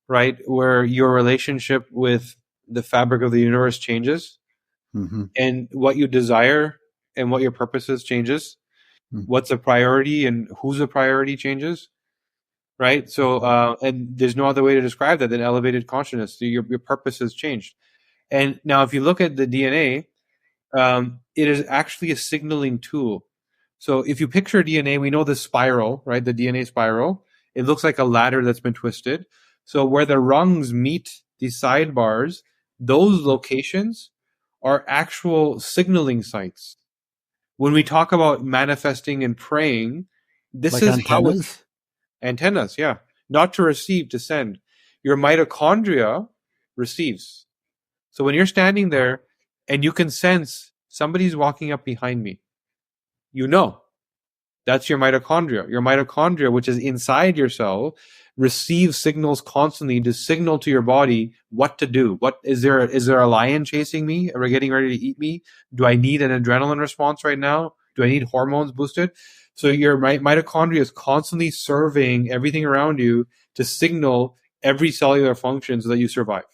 right? Where your relationship with the fabric of the universe changes. Mm-hmm. And what you desire and what your purpose is changes. Mm-hmm. What's a priority and who's a priority changes, right? So, and there's no other way to describe that than elevated consciousness. So your purpose has changed. And now if you look at the DNA, it is actually a signaling tool. So if you picture DNA, we know the spiral, right? The DNA spiral. It looks like a ladder that's been twisted. So where the rungs meet these sidebars, those locations are actual signaling sites. When we talk about manifesting and praying, this like is antennas? Antennas, yeah. Not to receive, to send. Your mitochondria receives. So when you're standing there and you can sense somebody's walking up behind me, you know. That's your mitochondria. Your mitochondria, which is inside your cell, receives signals constantly to signal to your body what to do. What is there a lion chasing me? Are we getting ready to eat me? Do I need an adrenaline response right now? Do I need hormones boosted? So your mitochondria is constantly surveying everything around you to signal every cellular function so that you survive.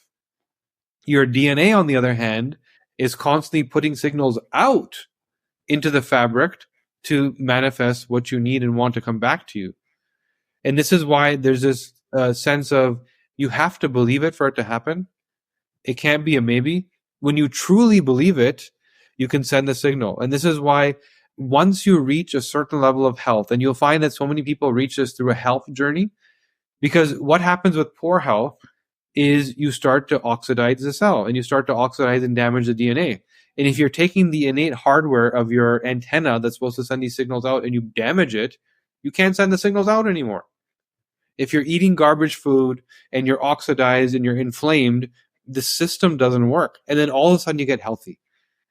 Your DNA, on the other hand, is constantly putting signals out into the fabric to manifest what you need and want to come back to you. And this is why there's this sense of you have to believe it for it to happen. It can't be a maybe. When you truly believe it, you can send the signal. And this is why once you reach a certain level of health, and you'll find that so many people reach this through a health journey, because what happens with poor health is you start to oxidize the cell and you start to oxidize and damage the DNA. And if you're taking the innate hardware of your antenna that's supposed to send these signals out and you damage it, you can't send the signals out anymore. If you're eating garbage food and you're oxidized and you're inflamed, the system doesn't work. And then all of a sudden you get healthy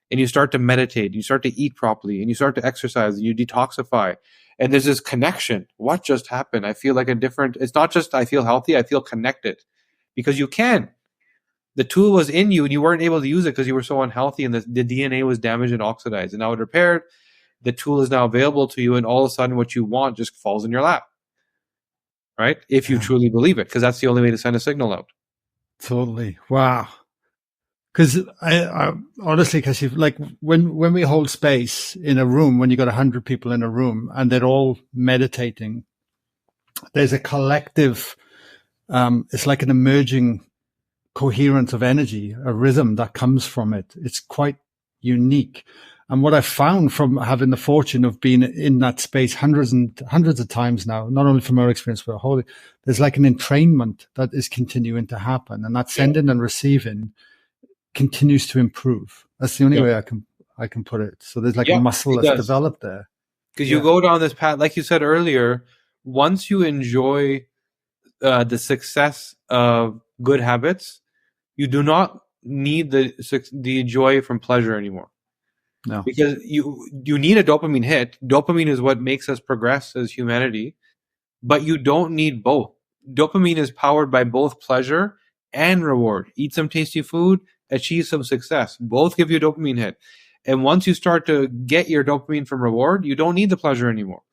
and you start to meditate, you start to eat properly and you start to exercise, and you detoxify. And there's this connection. What just happened? I feel like it's not just I feel healthy, I feel connected because you can. The tool was in you and you weren't able to use it because you were so unhealthy and the DNA was damaged and oxidized. And now it repaired. The tool is now available to you and all of a sudden what you want just falls in your lap. Right? If you truly believe it, because that's the only way to send a signal out. Totally. Wow. Because I honestly, Kashif, like when we hold space in a room, when you got 100 people in a room and they're all meditating, there's a collective, it's like an emerging coherence of energy, a rhythm that comes from it. It's quite unique. And what I found from having the fortune of being in that space hundreds of times now, not only from our experience, but holy, there's like an entrainment that is continuing to happen. And that sending and receiving continues to improve. That's the only way I can put it. So there's like a muscle that's developed there. Because you go down this path, like you said earlier, once you enjoy the success of good habits, you do not need the joy from pleasure anymore. No. Because you need a dopamine hit. Dopamine is what makes us progress as humanity, but you don't need both. Dopamine is powered by both pleasure and reward. Eat some tasty food, achieve some success. Both give you a dopamine hit. And once you start to get your dopamine from reward, you don't need the pleasure anymore.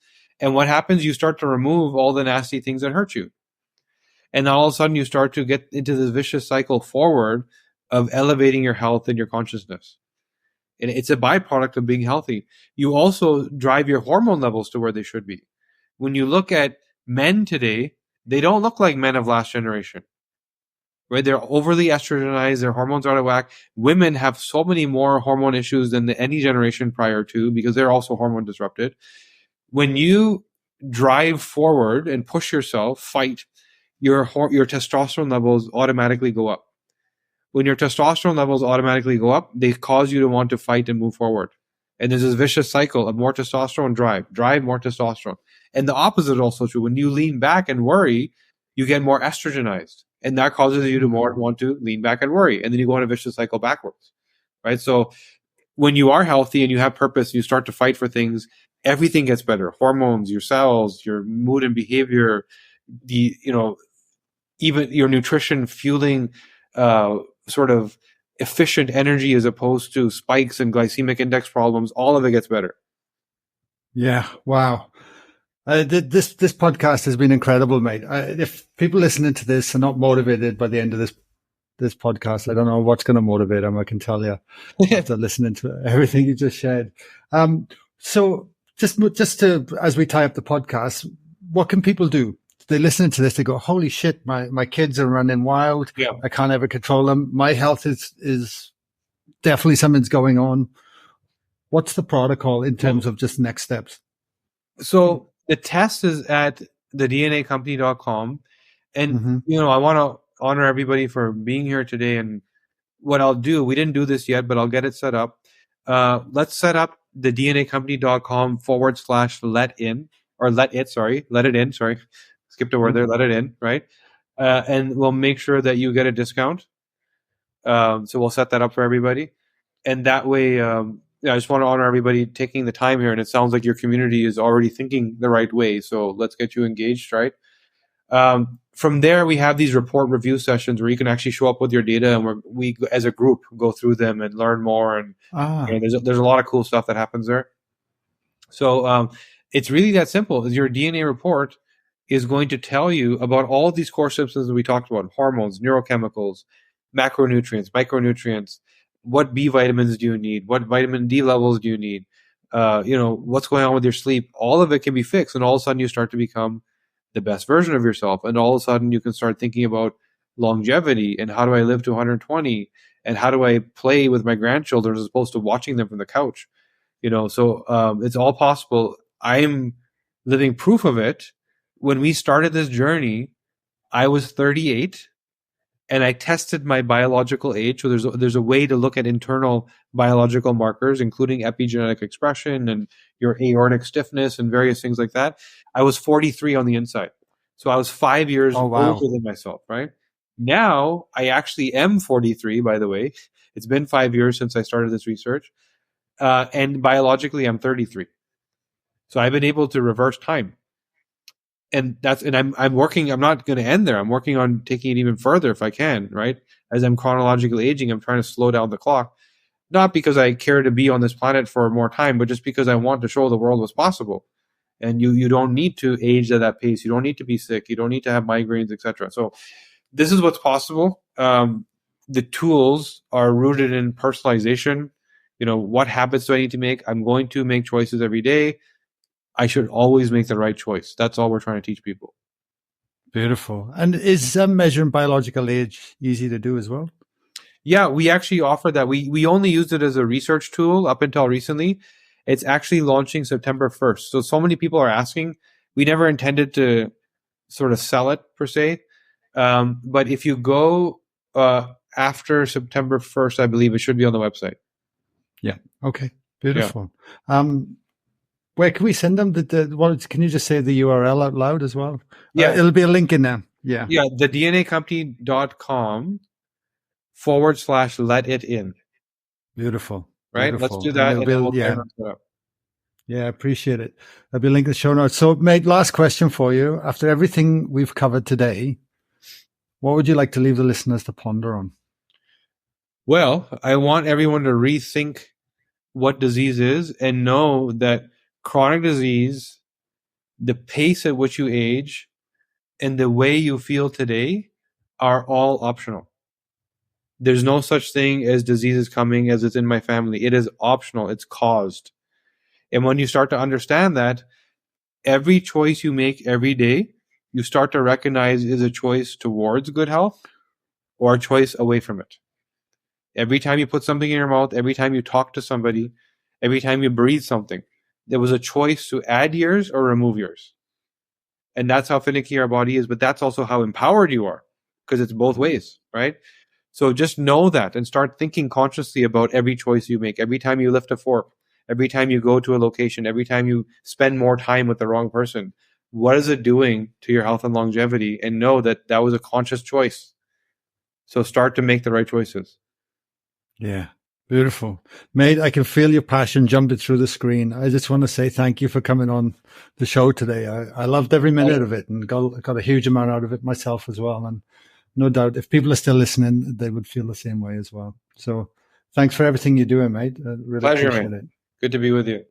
And what happens, you start to remove all the nasty things that hurt you. And all of a sudden you start to get into this vicious cycle forward of elevating your health and your consciousness. And it's a byproduct of being healthy. You also drive your hormone levels to where they should be. When you look at men today, they don't look like men of last generation, right? They're overly estrogenized. Their hormones are out of whack. Women have so many more hormone issues than any generation prior to, because they're also hormone disrupted. When you drive forward and push yourself, fight, your testosterone levels automatically go up. When your testosterone levels automatically go up, they cause you to want to fight and move forward. And there's this vicious cycle of more testosterone, drive more testosterone. And the opposite is also true. When you lean back and worry, you get more estrogenized. And that causes you to more want to lean back and worry. And then you go in a vicious cycle backwards, right? So when you are healthy and you have purpose, you start to fight for things, everything gets better. Hormones, your cells, your mood and behavior, even your nutrition fueling sort of efficient energy as opposed to spikes and glycemic index problems, all of it gets better. Yeah. Wow. This podcast has been incredible, mate. If people listening to this are not motivated by the end of this podcast, I don't know what's going to motivate them. I can tell you after listening to everything you just shared. So just to, as we tie up the podcast, what can people do? They listen to this, they go, holy shit, my kids are running wild. Yeah. I can't ever control them. My health is definitely something's going on. What's the protocol in terms of just next steps? So the test is at thednacompany.com. And, I want to honor everybody for being here today. And what I'll do, we didn't do this yet, but I'll get it set up. Let's set up thednacompany.com/let in, or let it in. Sorry. Skipped a word there, let it in, right? And we'll make sure that you get a discount. So we'll set that up for everybody. And that way, I just want to honor everybody taking the time here. And it sounds like your community is already thinking the right way. So let's get you engaged, right? From there, we have these report review sessions where you can actually show up with your data, and we as a group go through them and learn more. And there's a lot of cool stuff that happens there. So it's really that simple. Your DNA report is going to tell you about all of these core systems that we talked about: hormones, neurochemicals, macronutrients, micronutrients. What B vitamins do you need? What vitamin D levels do you need? What's going on with your sleep? All of it can be fixed, and all of a sudden you start to become the best version of yourself. And all of a sudden you can start thinking about longevity and how do I live to 120, and how do I play with my grandchildren as opposed to watching them from the couch. So it's all possible. I'm living proof of it. When we started this journey, I was 38, and I tested my biological age. So there's a way to look at internal biological markers, including epigenetic expression and your aortic stiffness and various things like that. I was 43 on the inside. So I was 5 years older than myself, right? Now I actually am 43, by the way. It's been 5 years since I started this research. And biologically, I'm 33. So I've been able to reverse time. And I'm working, I'm not going to end there. I'm working on taking it even further if I can, right? As I'm chronologically aging, I'm trying to slow down the clock. Not because I care to be on this planet for more time, but just because I want to show the world what's possible. And you don't need to age at that pace. You don't need to be sick. You don't need to have migraines, etc. So this is what's possible. The tools are rooted in personalization. What habits do I need to make? I'm going to make choices every day. I should always make the right choice. That's all we're trying to teach people. Beautiful. And is measuring biological age easy to do as well? Yeah, we actually offer that. We only used it as a research tool up until recently. It's actually launching September 1st. So many people are asking. We never intended to sort of sell it per se. But if you go after September 1st, I believe it should be on the website. Yeah. Okay. Beautiful. Yeah. Where can we send them? Can you just say the URL out loud as well? Yeah. It'll be a link in there. Yeah. Yeah. thednacompany.com/let it in. Beautiful. Right. Beautiful. Let's do that. Yeah. I appreciate it. There'll be a link in the show notes. So, mate, last question for you. After everything we've covered today, what would you like to leave the listeners to ponder on? Well, I want everyone to rethink what disease is and know that chronic disease, the pace at which you age, and the way you feel today are all optional. There's no such thing as disease is coming as it's in my family. It is optional. It's caused. And when you start to understand that, every choice you make every day, you start to recognize is a choice towards good health or a choice away from it. Every time you put something in your mouth, every time you talk to somebody, every time you breathe something, there was a choice to add years or remove years. And that's how finicky our body is, but that's also how empowered you are, because it's both ways, right? So just know that and start thinking consciously about every choice you make. Every time you lift a fork, every time you go to a location, every time you spend more time with the wrong person, what is it doing to your health and longevity? And know that that was a conscious choice. So start to make the right choices. Yeah. Beautiful. Mate, I can feel your passion jumping through the screen. I just want to say thank you for coming on the show today. I loved every minute of it and got a huge amount out of it myself as well. And no doubt if people are still listening, they would feel the same way as well. So thanks for everything you're doing, mate. I really Pleasure, appreciate mate. it. Good to be with you.